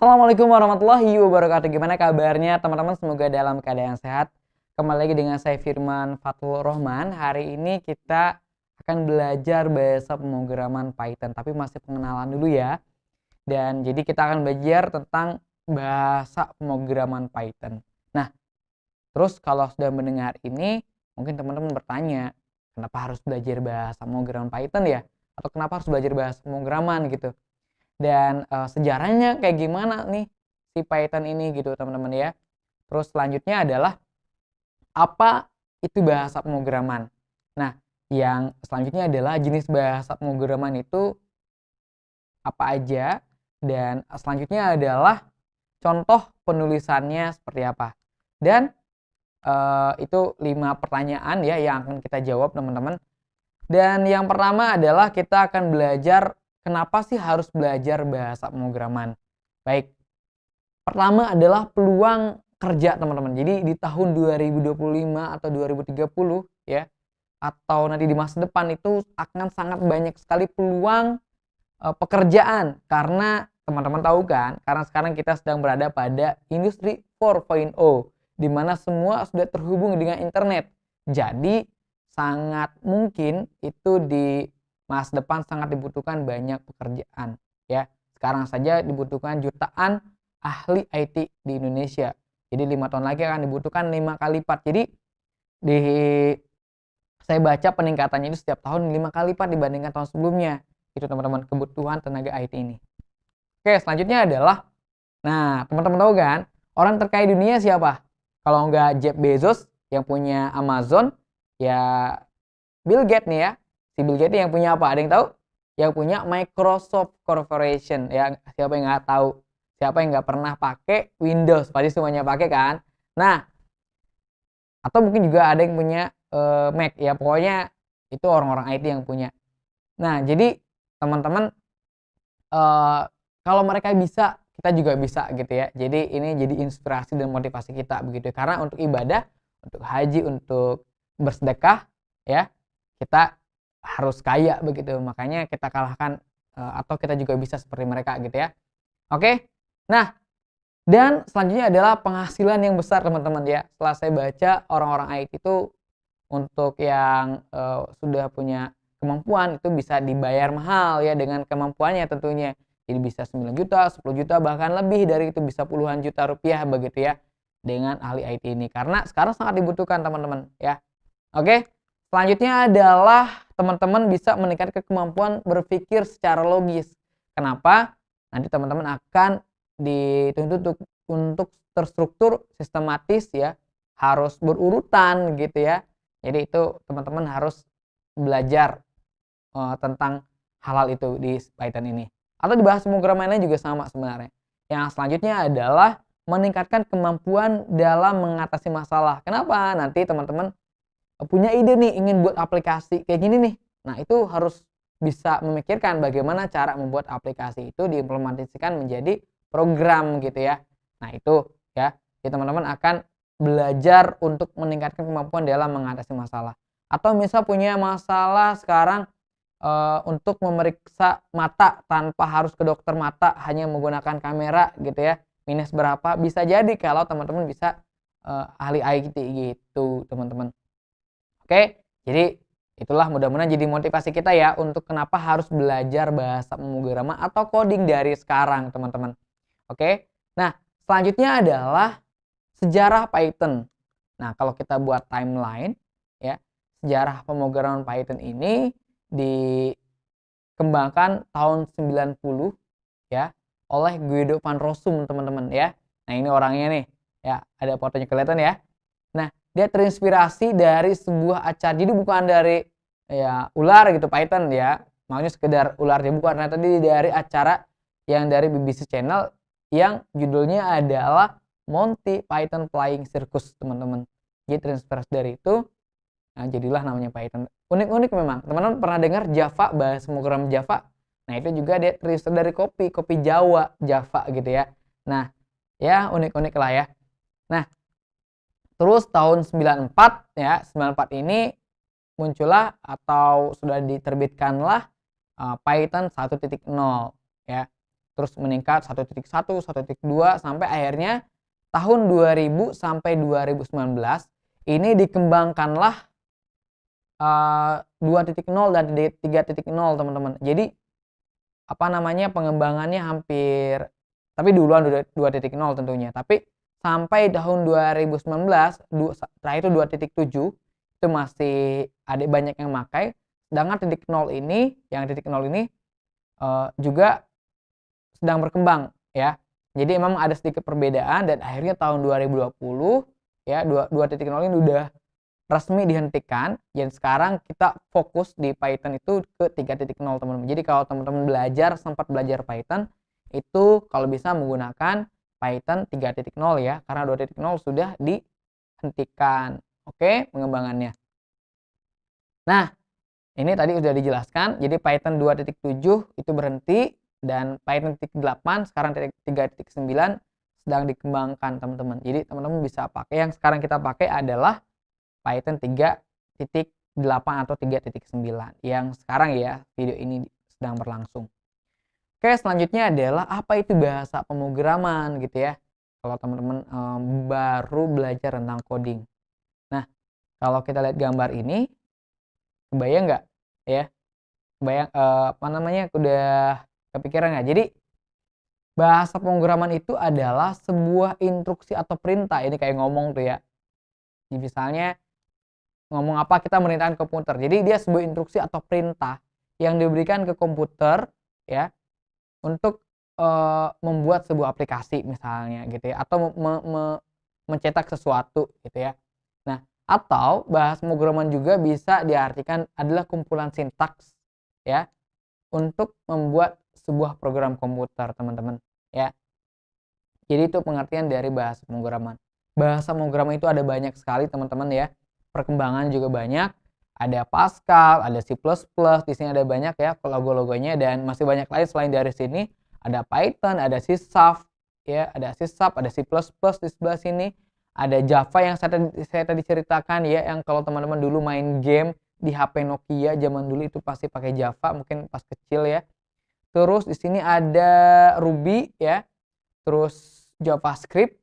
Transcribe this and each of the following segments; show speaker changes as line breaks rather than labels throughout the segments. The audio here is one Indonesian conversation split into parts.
Assalamualaikum warahmatullahi wabarakatuh. Gimana kabarnya teman-teman? Semoga dalam keadaan sehat. Kembali lagi dengan saya Firman Fathul Rohman. Hari ini kita akan belajar bahasa pemrograman Python, tapi masih pengenalan dulu ya. Dan jadi kita akan belajar tentang bahasa pemrograman Python. Nah, terus kalau sudah mendengar ini, mungkin teman-teman bertanya, kenapa harus belajar bahasa pemrograman Python ya? Atau kenapa harus belajar bahasa pemrograman gitu? Dan sejarahnya kayak gimana nih si Python ini gitu teman-teman ya. Terus selanjutnya adalah apa itu bahasa pemrograman. Nah, yang selanjutnya adalah jenis bahasa pemrograman itu apa aja, dan selanjutnya adalah contoh penulisannya seperti apa. Dan itu 5 pertanyaan ya yang akan kita jawab teman-teman. Dan yang pertama adalah kita akan belajar kenapa sih harus belajar bahasa pemrograman. Baik, pertama adalah peluang kerja teman-teman. Jadi di tahun 2025 atau 2030 ya, atau nanti di masa depan itu akan sangat banyak sekali peluang pekerjaan. Karena teman-teman tahu kan, karena sekarang kita sedang berada pada industri 4.0 di mana semua sudah terhubung dengan internet. Jadi sangat mungkin itu di masa depan sangat dibutuhkan banyak pekerjaan ya. Sekarang saja dibutuhkan jutaan ahli IT di Indonesia. Jadi 5 tahun lagi akan dibutuhkan 5 kali lipat. Jadi di saya baca peningkatannya itu setiap tahun 5 kali lipat dibandingkan tahun sebelumnya. Itu teman-teman kebutuhan tenaga IT ini. Oke, selanjutnya adalah, nah teman-teman tahu kan orang terkaya dunia siapa? Kalau nggak Jeff Bezos yang punya Amazon, ya Bill Gates nih ya. Si Bill Gates yang punya apa? Ada yang tahu? Yang punya Microsoft Corporation. Ya, siapa yang nggak tahu? Siapa yang nggak pernah pakai Windows? Pasti semuanya pakai kan? Nah, atau mungkin juga ada yang punya Mac. Ya pokoknya itu orang-orang IT yang punya. Nah, jadi teman-teman kalau mereka bisa, kita juga bisa gitu ya. Jadi ini jadi inspirasi dan motivasi kita begitu. Karena untuk ibadah, untuk haji, untuk bersedekah ya, kita harus kaya begitu. Makanya kita kalahkan atau kita juga bisa seperti mereka gitu ya. Oke. Nah, dan selanjutnya adalah penghasilan yang besar teman-teman ya. Setelah saya baca orang-orang IT itu untuk yang sudah punya kemampuan itu bisa dibayar mahal ya dengan kemampuannya tentunya. Jadi bisa 9 juta, 10 juta, bahkan lebih dari itu, bisa puluhan juta rupiah begitu ya dengan ahli IT ini. Karena sekarang sangat dibutuhkan teman-teman ya. Oke, selanjutnya adalah teman-teman bisa meningkatkan kemampuan berpikir secara logis. Kenapa? Nanti teman-teman akan dituntut untuk terstruktur, sistematis ya, harus berurutan gitu ya. Jadi itu teman-teman harus belajar tentang hal-hal itu di Python ini. Atau di bahasa pemrograman lain juga sama sebenarnya. Yang selanjutnya adalah meningkatkan kemampuan dalam mengatasi masalah. Kenapa? Nanti teman-teman punya ide nih ingin buat aplikasi kayak gini nih. Nah, itu harus bisa memikirkan bagaimana cara membuat aplikasi itu diimplementasikan menjadi program gitu ya. Nah, itu ya. Jadi teman-teman akan belajar untuk meningkatkan kemampuan dalam mengatasi masalah. Atau misal punya masalah sekarang untuk memeriksa mata tanpa harus ke dokter mata, hanya menggunakan kamera gitu ya, minus berapa, bisa jadi kalau teman-teman bisa ahli IT gitu teman-teman. Oke, jadi itulah mudah-mudahan jadi motivasi kita ya untuk kenapa harus belajar bahasa pemrograman atau coding dari sekarang teman-teman. Oke, nah selanjutnya adalah sejarah Python. Nah, kalau kita buat timeline ya, sejarah pemrograman Python ini dikembangkan tahun 90 ya oleh Guido van Rossum teman-teman ya. Nah, ini orangnya nih ya, ada fotonya kelihatan ya. Nah, dia terinspirasi dari sebuah acara. Jadi bukan dari ya ular gitu Python ya. Maksudnya sekedar ularnya bukan, ternyata dari acara yang dari BBC Channel yang judulnya adalah Monty Python Flying Circus teman-teman. Jadi terinspirasi dari itu, nah jadilah namanya Python. Unik-unik memang. Teman-teman pernah dengar Java, bahasa pemrograman Java? Nah, itu juga dia terinspirasi dari kopi Jawa, Java gitu ya. Nah, ya unik-unik lah ya. Nah, terus tahun 94 ya, 94 ini muncullah atau sudah diterbitkanlah Python 1.0 ya. terus meningkat 1.1, 1.2 sampai akhirnya tahun 2000 sampai 2019 ini dikembangkanlah 2.0 dan 3.0 teman-teman. Jadi apa namanya, pengembangannya hampir, tapi duluan 2.0 tentunya. Tapi sampai tahun 2019 terakhir itu 2.7 itu masih ada banyak yang pakai. Sedangkan titik nol ini, juga sedang berkembang ya. Jadi memang ada sedikit perbedaan dan akhirnya tahun 2020 ya 2.0 ini udah resmi dihentikan dan sekarang kita fokus di Python itu ke 3.0 teman-teman. Jadi kalau teman-teman sempat belajar Python itu kalau bisa menggunakan Python 3.0 ya, karena 2.0 sudah dihentikan. Oke, pengembangannya. Nah, ini tadi sudah dijelaskan. Jadi Python 2.7 itu berhenti dan Python 8 sekarang 3.9 sedang dikembangkan teman-teman. Jadi teman-teman bisa pakai, yang sekarang kita pakai adalah Python 3.8 atau 3.9 yang sekarang ya video ini sedang berlangsung. Oke, selanjutnya adalah apa itu bahasa pemrograman gitu ya. Kalau teman-teman baru belajar tentang coding. Nah, kalau kita lihat gambar ini, kebayang nggak ya? Kebayang udah kepikiran nggak? Jadi bahasa pemrograman itu adalah sebuah instruksi atau perintah. Ini kayak ngomong tuh ya. Jadi misalnya ngomong apa, kita merintahkan komputer. Jadi dia sebuah instruksi atau perintah yang diberikan ke komputer ya untuk membuat sebuah aplikasi misalnya gitu ya, atau mencetak sesuatu gitu ya. Nah, atau bahasa pemrograman juga bisa diartikan adalah kumpulan sintaks ya untuk membuat sebuah program komputer teman-teman ya. Jadi itu pengertian dari bahasa pemrograman. Bahasa pemrograman itu ada banyak sekali teman-teman ya. Perkembangan juga banyak, ada Pascal, ada C++, di sini ada banyak ya logo-logonya dan masih banyak lain selain dari sini. Ada Python, ada C#, ya, ada C#, ada C++ di sebelah sini, ada Java yang saya tadi ceritakan ya, yang kalau teman-teman dulu main game di HP Nokia zaman dulu itu pasti pakai Java, mungkin pas kecil ya. Terus di sini ada Ruby ya, terus JavaScript.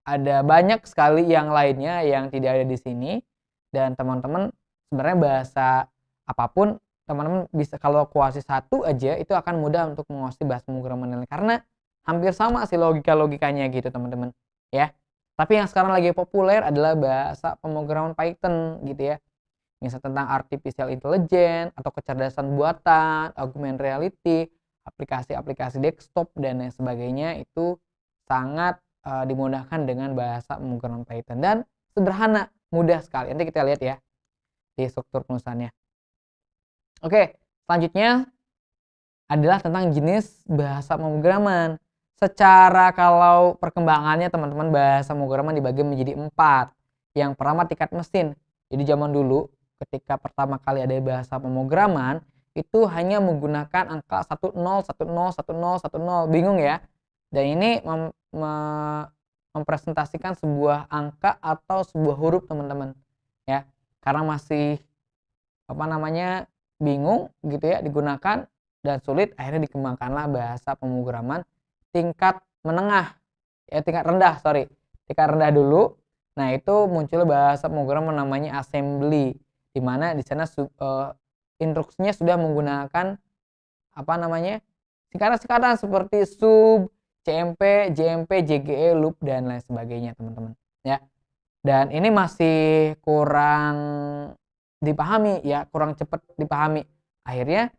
Ada banyak sekali yang lainnya yang tidak ada di sini, dan teman-teman sebenarnya bahasa apapun teman-teman bisa, kalau kuasai satu aja itu akan mudah untuk menguasai bahasa pemrograman lain karena hampir sama sih logikanya gitu teman-teman ya. Tapi yang sekarang lagi populer adalah bahasa pemrograman Python gitu ya. Misal tentang artificial intelligence atau kecerdasan buatan, augmented reality, aplikasi-aplikasi desktop dan lain sebagainya itu sangat dimudahkan dengan bahasa pemrograman Python dan sederhana, mudah sekali. Nanti kita lihat ya di struktur penulisannya. Oke, selanjutnya adalah tentang jenis bahasa pemrograman. Secara kalau perkembangannya teman-teman, bahasa pemrograman dibagi menjadi 4. Yang pertama tingkat mesin. Jadi zaman dulu ketika pertama kali ada bahasa pemrograman itu hanya menggunakan angka 10 10 10 10. Bingung ya? Dan ini mempresentasikan sebuah angka atau sebuah huruf teman-teman ya, karena masih bingung gitu ya digunakan dan sulit, akhirnya dikembangkanlah bahasa pemrograman tingkat menengah ya, tingkat rendah dulu. Nah, itu muncul bahasa pemrograman namanya assembly, di mana di sana instruksinya sudah menggunakan singkatan-singkatan seperti sub, CMP, JMP, JGE, loop dan lain sebagainya teman-teman ya. Dan ini masih kurang dipahami ya, kurang cepat dipahami. Akhirnya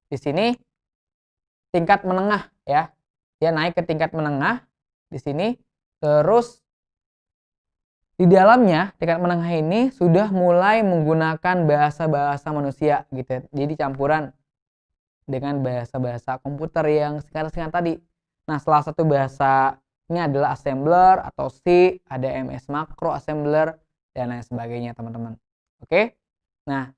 di sini tingkat menengah ya. Dia naik ke tingkat menengah di sini. Terus di dalamnya tingkat menengah ini sudah mulai menggunakan bahasa-bahasa manusia gitu. Jadi campuran dengan bahasa-bahasa komputer yang singkat-singkat tadi. Nah, salah satu bahasanya adalah assembler atau C, ada MS Makro Assembler dan lain sebagainya teman-teman. Oke. Nah,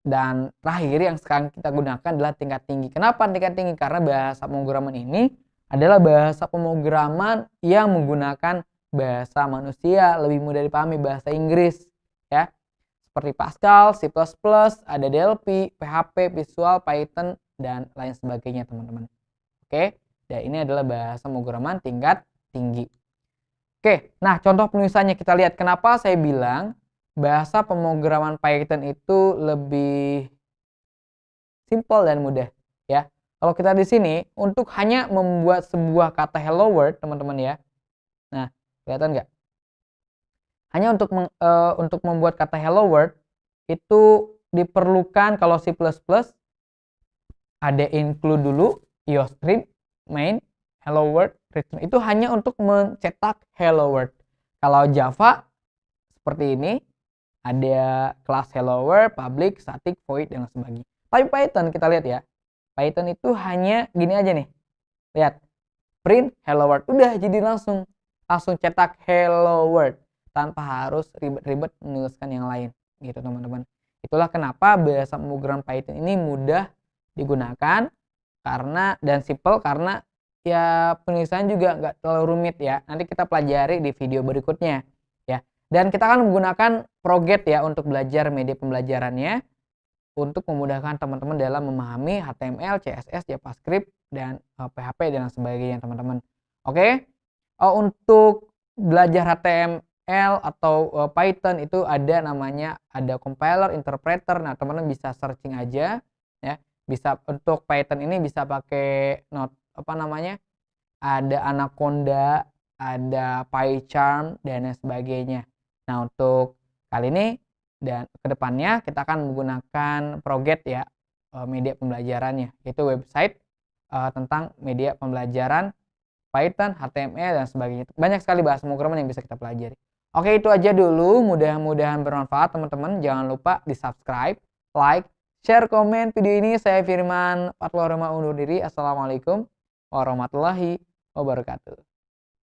dan terakhir yang sekarang kita gunakan adalah tingkat tinggi. Kenapa tingkat tinggi? Karena bahasa pemrograman ini adalah bahasa pemrograman yang menggunakan bahasa manusia, lebih mudah dipahami, bahasa Inggris ya. Seperti Pascal, C++, ada DLP, PHP, Visual, Python, dan lain sebagainya teman-teman. Oke, dan ini adalah bahasa pemrograman tingkat tinggi. Oke, nah contoh penulisannya kita lihat kenapa saya bilang bahasa pemrograman Python itu lebih simple dan mudah ya. Kalau kita di sini untuk hanya membuat sebuah kata hello world teman-teman ya. Nah, kelihatan nggak? Hanya untuk membuat kata hello world itu diperlukan kalau C++ ada include dulu, IOStream, main, hello world, return. Itu hanya untuk mencetak hello world. Kalau Java seperti ini ada kelas hello world, public, static, void dan sebagainya. Tapi Python kita lihat ya. Python itu hanya gini aja nih. Lihat. Print hello world. Udah jadi langsung cetak hello world tanpa harus ribet-ribet menuliskan yang lain gitu teman-teman. Itulah kenapa bahasa pemrograman Python ini mudah digunakan karena dan simple karena ya penulisan juga nggak terlalu rumit ya. Nanti kita pelajari di video berikutnya ya. Dan kita akan menggunakan Proget ya untuk belajar media pembelajarannya untuk memudahkan teman-teman dalam memahami HTML, CSS, JavaScript dan PHP dan sebagainya teman-teman. Oke. Untuk belajar HTML atau Python itu ada namanya compiler, interpreter. Nah, teman-teman bisa searching aja ya. Bisa untuk Python ini bisa pakai ada Anaconda, ada PyCharm dan sebagainya. Nah, untuk kali ini dan kedepannya kita akan menggunakan Proget ya, media pembelajarannya, yaitu website tentang media pembelajaran Python, HTML dan sebagainya. Banyak sekali bahasa pemrograman yang bisa kita pelajari. Oke, itu aja dulu. Mudah-mudahan bermanfaat teman-teman. Jangan lupa di subscribe, like, share, komen video ini. Saya Firman Fatlur Rahman undur diri. Assalamualaikum warahmatullahi wabarakatuh.